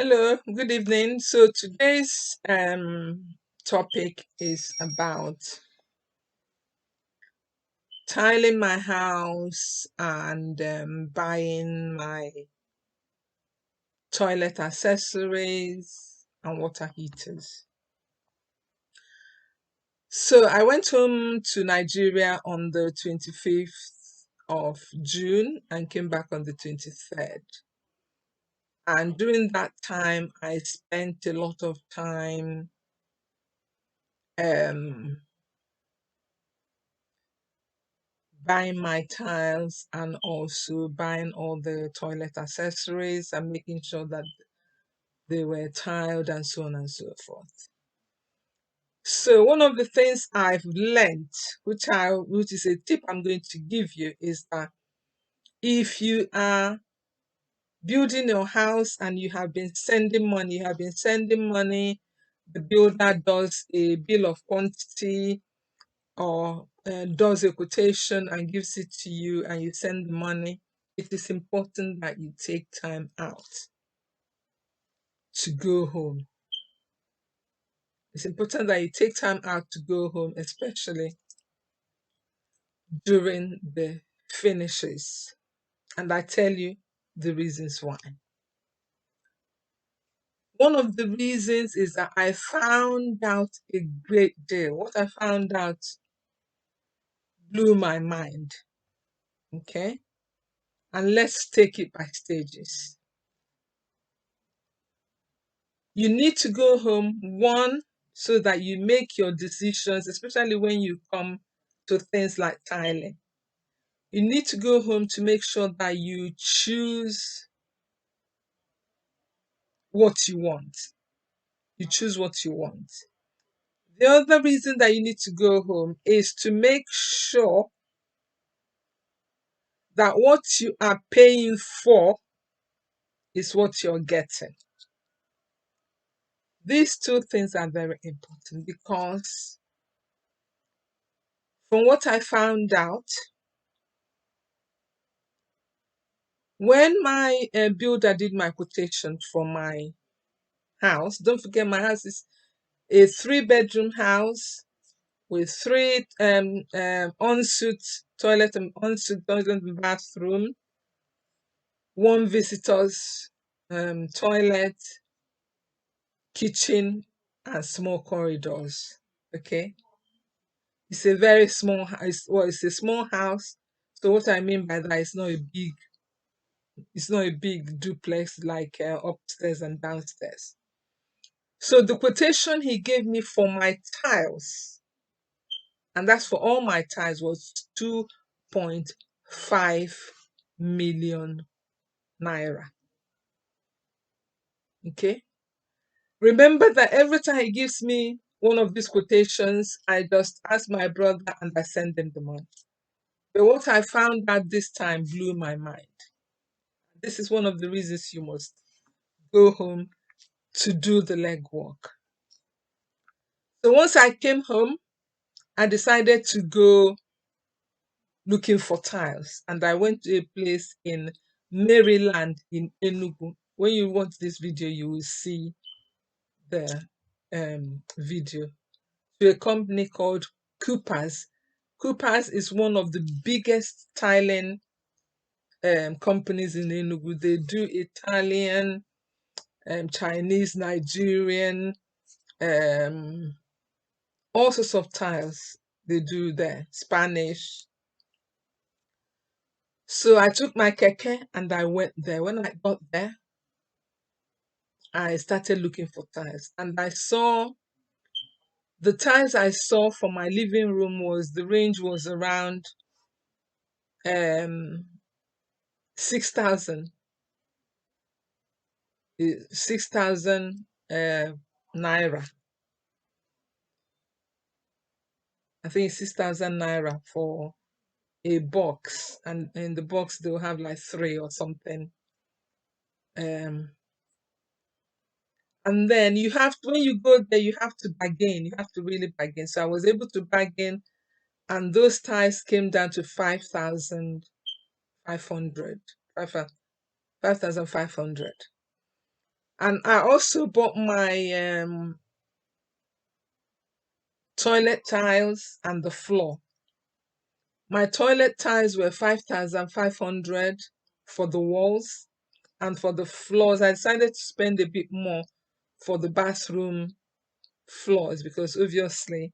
Hello, good evening. So today's topic is about tiling my house and buying my toilet accessories and water heaters. So I went home to Nigeria on the 25th of June and came back on the 23rd. And during that time, I spent a lot of time um buying my tiles and also buying all the toilet accessories and making sure that they were tiled and so on and so forth. So one of the things I've learned, which is a tip I'm going to give you, is that if you are building your house and you have been sending money, the builder does a bill of quantity or does a quotation and gives it to you and you send the money, it is important that you take time out to go home. It's important that you take time out to go home, especially during the finishes. And I tell you the reasons why. One of the reasons is that I found out a great deal. What I found out blew my mind. Okay. And let's take it by stages. You need to go home, one, so that you make your decisions, especially when you come to things like tiling. You need to go home to make sure that you choose what you want. You choose what you want. The other reason that you need to go home is to make sure that what you are paying for is what you're getting. These two things are very important because from what I found out, when my builder did my quotation for my house, don't forget my house is a 3-bedroom house with three ensuite toilet and bathroom, one visitor's toilet, kitchen, and small corridors. Okay, it's a very small house. Well, it's a small house. So what I mean by that, it's not a big duplex like upstairs and downstairs. So the quotation he gave me for my tiles, and that's for all my tiles, was 2.5 million naira. Okay. Remember that every time he gives me one of these quotations, I just ask my brother and I send him the money. But what I found out this time blew my mind. This is one of the reasons you must go home to do the legwork. So once I came home, I decided to go looking for tiles, and I went to a place in Maryland in Enugu. When you watch this video, you will see the video, to a company called Coopers. Coopers is one of the biggest tiling companies in Enugu. They do Italian, Chinese, Nigerian, um, all sorts of tiles they do there, Spanish. So I took my keke and I went there. When I got there, I started looking for tiles and I saw the tiles I saw for my living room was the range was around um 6,000 6,000 naira. I think 6,000 naira for a box, and in the box they'll have like three or something. Um, and then you have to, when you go there, you have to bargain. You have to really bargain. So I was able to bargain, and those ties came down to 5,500. 5,500. And I also bought my toilet tiles and the floor. My toilet tiles were 5,500 for the walls, and for the floors, I decided to spend a bit more for the bathroom floors because obviously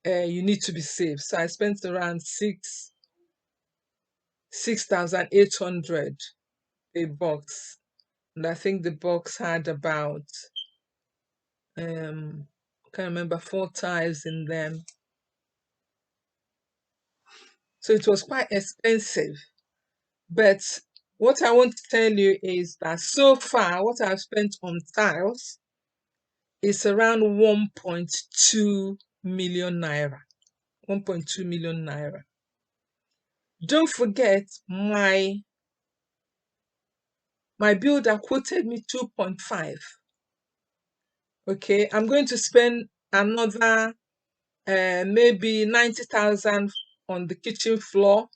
you need to be safe. So I spent around 6,800 a box, and I think the box had about I can't remember, 4 tiles in them. So it was quite expensive. But what I want to tell you is that so far, what I've spent on tiles is around 1.2 million naira. 1.2 million naira. Don't forget, my builder quoted me 2.5. Okay, I'm going to spend another maybe 90,000 on the kitchen floor,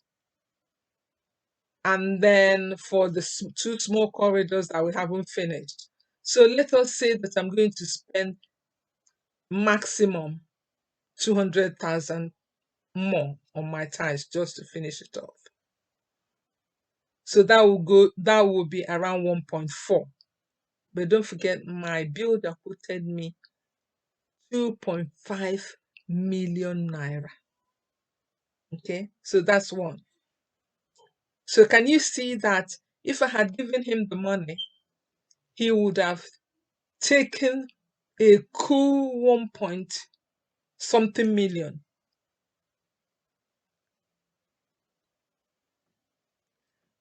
and then for the two small corridors that we haven't finished. So let us say that I'm going to spend maximum 200,000 more on my tiles just to finish it off. So that will be around 1.4. But don't forget, my builder quoted me 2.5 million naira. Okay, so that's one. So can you see that if I had given him the money, he would have taken a cool 1 point something million.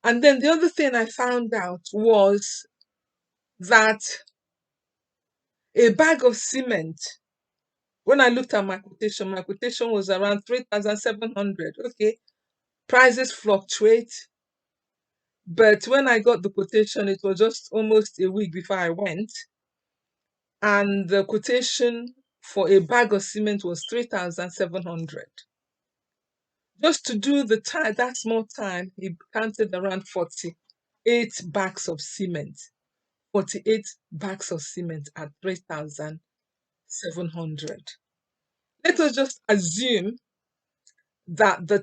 And then the other thing I found out was that a bag of cement, when I looked at my quotation was around 3,700. Okay, prices fluctuate. But when I got the quotation, it was just almost a week before I went. And the quotation for a bag of cement was 3,700. Just to do that small time, he counted around 48 bags of cement. 48 bags of cement at 3,700. Let us just assume that the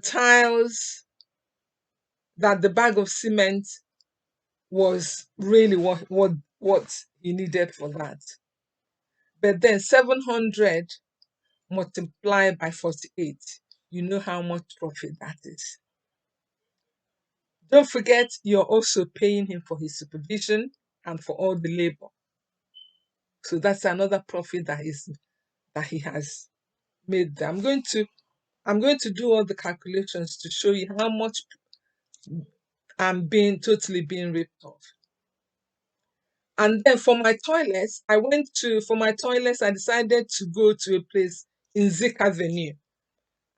bag of cement was really what he needed for that. But then 700 multiplied by 48, you know how much profit that is. Don't forget, you're also paying him for his supervision and for all the labor. So that's another profit that he has made there. I'm going to do all the calculations to show you how much I'm totally being ripped off. And then for my toilets, I decided to go to a place in Zik Avenue.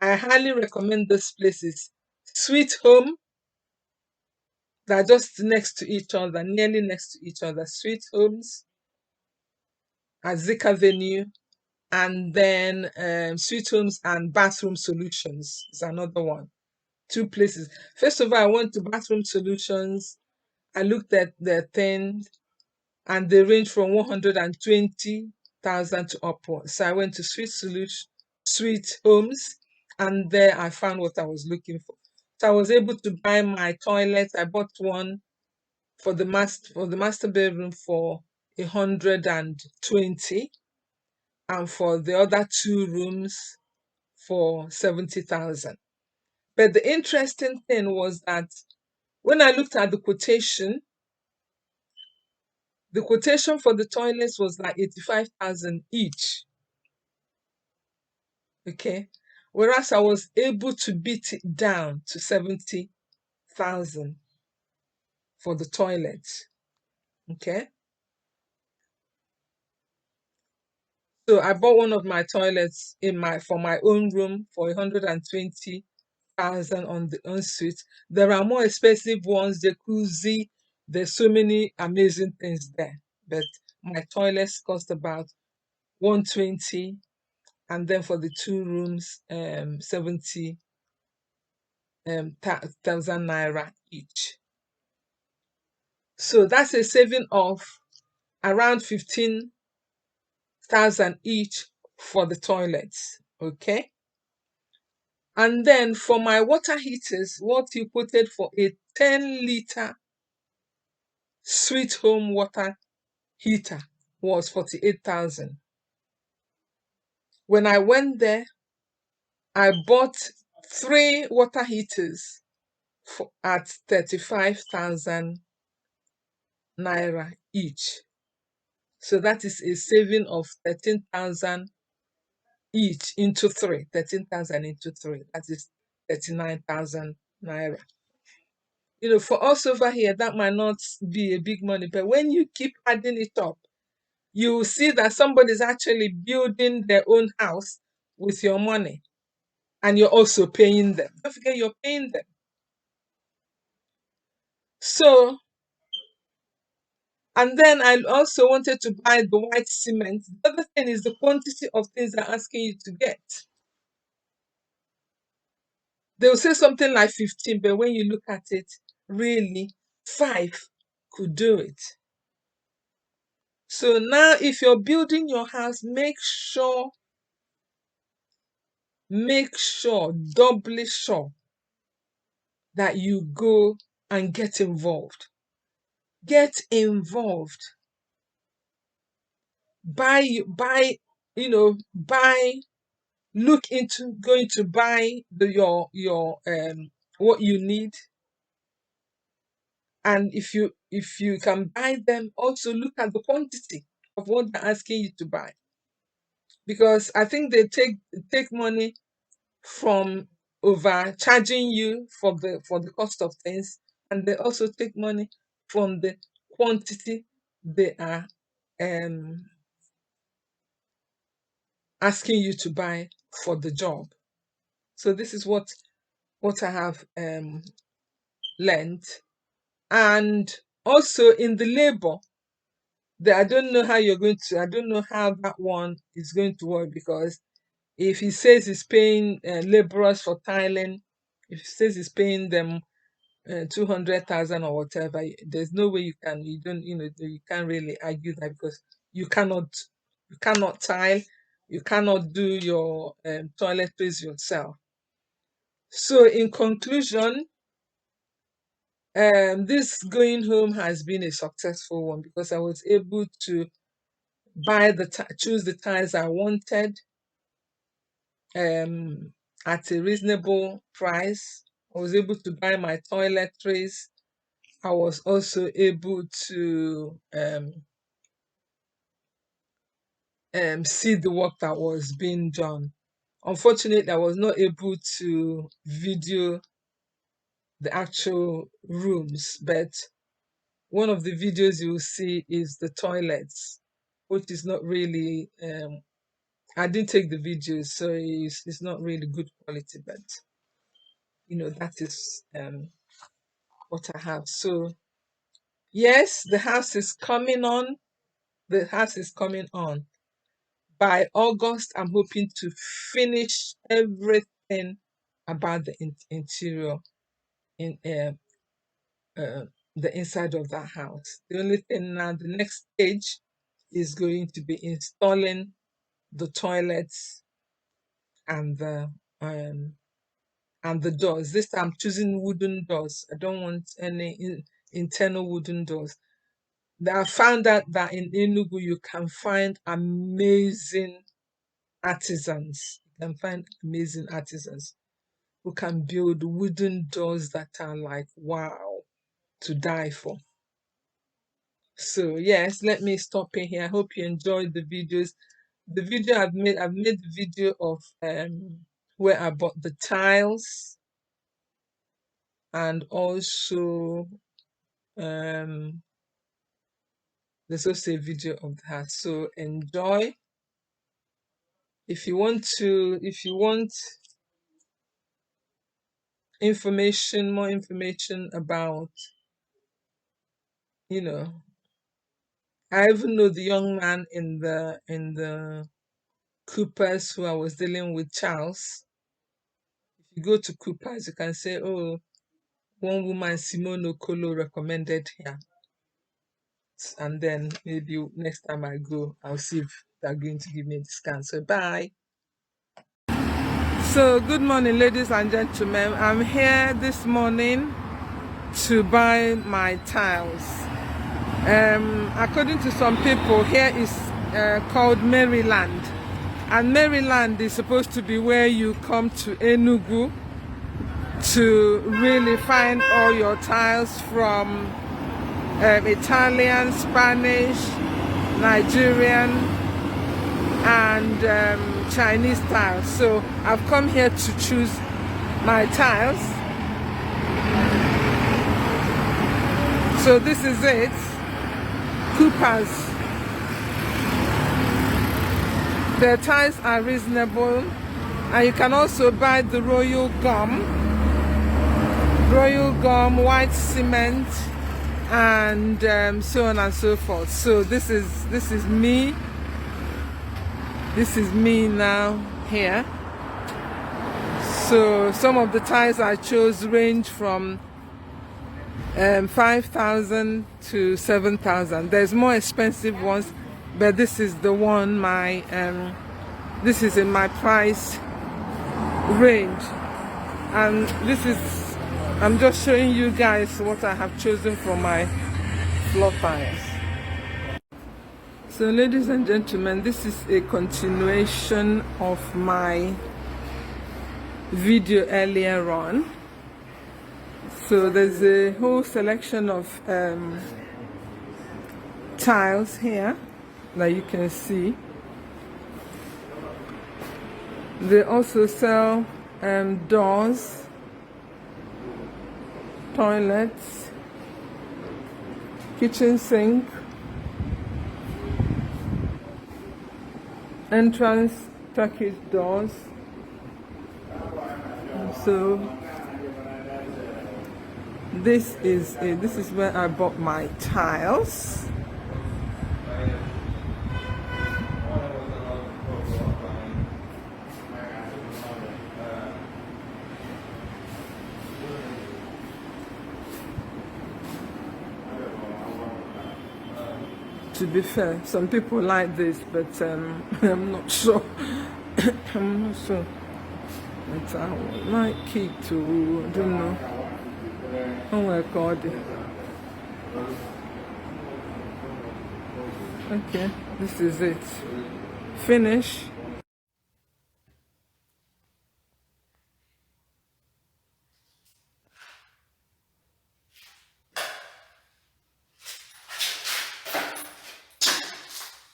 I highly recommend those places. Sweet Home, they're just next to each other, nearly next to each other. Sweet Homes at Zik Avenue, and then Sweet Homes and Bathroom Solutions is another one. Two places. First of all, I went to Bathroom Solutions. I looked at their things, and they range from 120,000 to upwards. So I went to Sweet Homes, and there I found what I was looking for. So I was able to buy my toilet. I bought one for the master bedroom for 120, and for the other two rooms for 70,000. But the interesting thing was that when I looked at the quotation for the toilets was like 85,000 each. Okay. Whereas I was able to beat it down to 70,000 for the toilets. Okay. So I bought one of my toilets for my own room for 120,000 on the ensuite. There are more expensive ones, jacuzzi. There's so many amazing things there. But my toilets cost about 120, and then for the two rooms, 70,000 naira each. So that's a saving of around 15,000 each for the toilets. Okay. And then for my water heaters, what he quoted for a 10-liter Sweet Home water heater was 48,000. When I went there, I bought 3 water heaters at 35,000 naira each. So that is a saving of 13,000 each into 3. 13,000 into 3. That is 39,000 naira. For us over here, that might not be a big money, but when you keep adding it up, you will see that somebody's actually building their own house with your money, and you're also paying them. Don't forget, you're paying them. So, and then I also wanted to buy the white cement. The other thing is the quantity of things they're asking you to get. They'll say something like 15, but when you look at it, really, 5 could do it. So now, if you're building your house, make sure, doubly sure that you go and get involved. Get involved. Buy, buy, look into going to buy your what you need. And if you can buy them, also look at the quantity of what they're asking you to buy. Because I think they take money from overcharging you for the cost of things, and they also take money from the quantity they are um asking you to buy for the job. So this is what I have learned. And also in the labor, I don't know how that one is going to work, because if he says he's paying laborers for tiling, if he says he's paying them 200,000 or whatever, there's no way you can't really argue that, because you cannot tile, you cannot do your toiletries yourself. So in conclusion, this going home has been a successful one, because I was able to choose the tiles I wanted at a reasonable price. I was able to buy my toiletries. I was also able to see the work that was being done. Unfortunately, I was not able to video the actual rooms, but one of the videos you will see is the toilets, which is not really. I didn't take the videos, so it's not really good quality, but that is what I have. So yes, the house is coming on. The house is coming on. By August, I'm hoping to finish everything about the interior in the inside of that house. The only thing now, the next stage is going to be installing the toilets and the doors. This time I'm choosing wooden doors. I don't want any internal wooden doors. I found out that in Enugu you can find amazing artisans. You can find amazing artisans who can build wooden doors that are like wow, to die for. So yes, let me stop in here. I hope you enjoyed the videos. The video I've made the video of where I bought the tiles, and also there's also a video of the house. So enjoy. If you want more information about, I even know the young man in the Coopers who I was dealing with, Charles. If you go to Coopers, you can say, oh, one woman, Simone Okolo, recommended here. and then maybe next time I go, I'll see if they're going to give me a discount. So bye. So good morning, ladies and gentlemen. I'm here this morning to buy my tiles. According to some people, here is called Maryland, and Maryland is supposed to be where you come to Enugu to really find all your tiles from Italian, Spanish, Nigerian, and Chinese tiles. So I've come here to choose my tiles. So this is it, Coopers. The tiles are reasonable, and you can also buy the royal gum, white cement, and so on and so forth. So this is me. This is me now here. So some of the tiles I chose range from 5,000 to 7,000. There's more expensive ones, but this is the one this is in my price range, and I'm just showing you guys what I have chosen for my floor tiles. So ladies and gentlemen, this is a continuation of my video earlier on. So there's a whole selection of tiles here that you can see. They also sell doors, toilets, kitchen sink, entrance package doors. So this is where I bought my tiles. To be fair, some people like this, but I'm not sure. I'm not sure. But I would like it to, I don't know. Oh my God. Okay, this is it. Finish.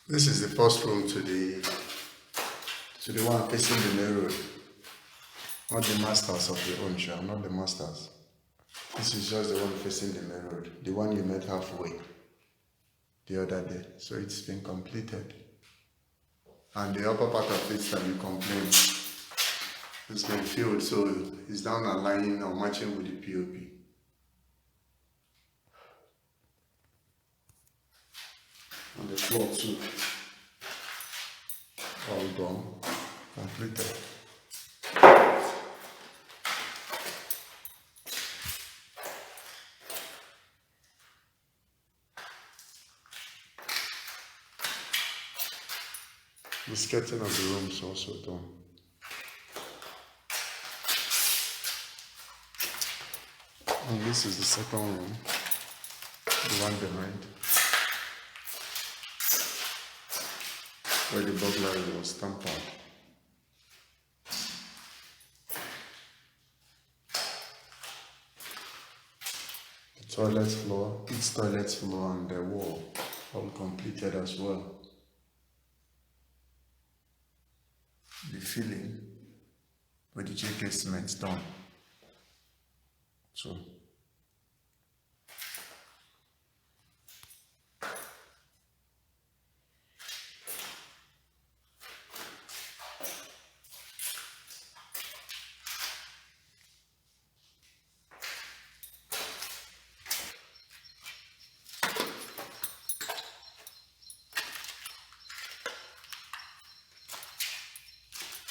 This is the first room to the one facing the main road. Not the masters of the own shop, not the masters. This is just the one facing the main road, the one you met halfway the other day. So it's been completed. And the upper part of it that you complained, it's been filled, so it's down aligning or matching with the POP. On the floor too, all gone, completed. The skirting of the room is also done. And this is the second room, the one behind, where the burglary was tampered. The toilet floor, its toilet floor and the wall, all completed as well. The filling with the JK cement done. So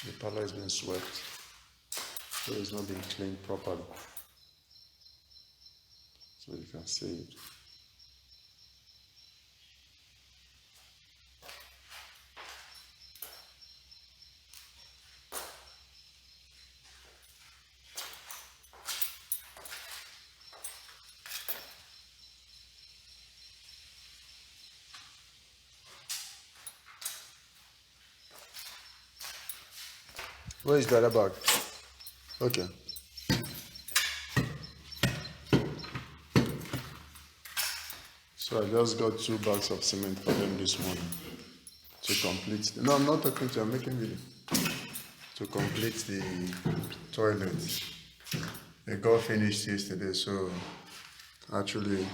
the parlor has been swept, so it's not been cleaned properly. So you can see it. Where is the other bag? Okay. So I just got 2 bags of cement for them this morning to complete. No, I'm not talking to you, I'm making video. To complete the toilet. They got finished yesterday, so actually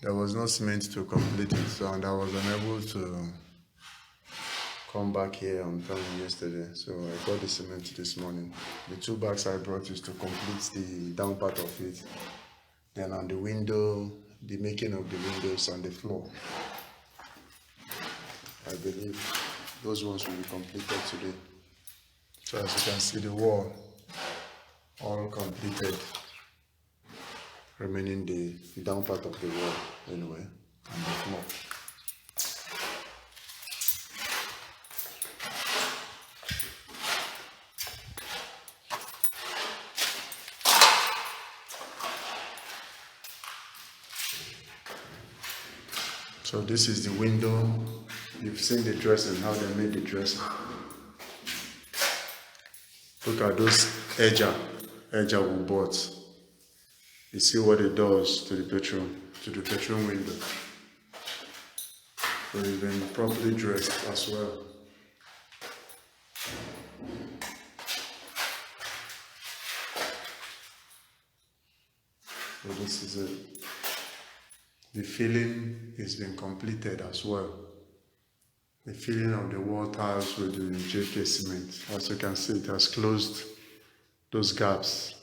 there was no cement to complete it, so and I was unable to come back here on time yesterday, so I got the cement this morning. The 2 bags I brought is to complete the down part of it. Then on the window, the making of the windows and the floor. I believe those ones will be completed today. So as you can see, the wall all completed, remaining the down part of the wall anyway, and the floor. So this is the window. You've seen the dressing, how they made the dressing. Look at those edger we bought. You see what it does to the bedroom window. So it's been properly dressed as well. So this is it. The filling has been completed as well. The filling of the wall tiles with the JK cement. As you can see, it has closed those gaps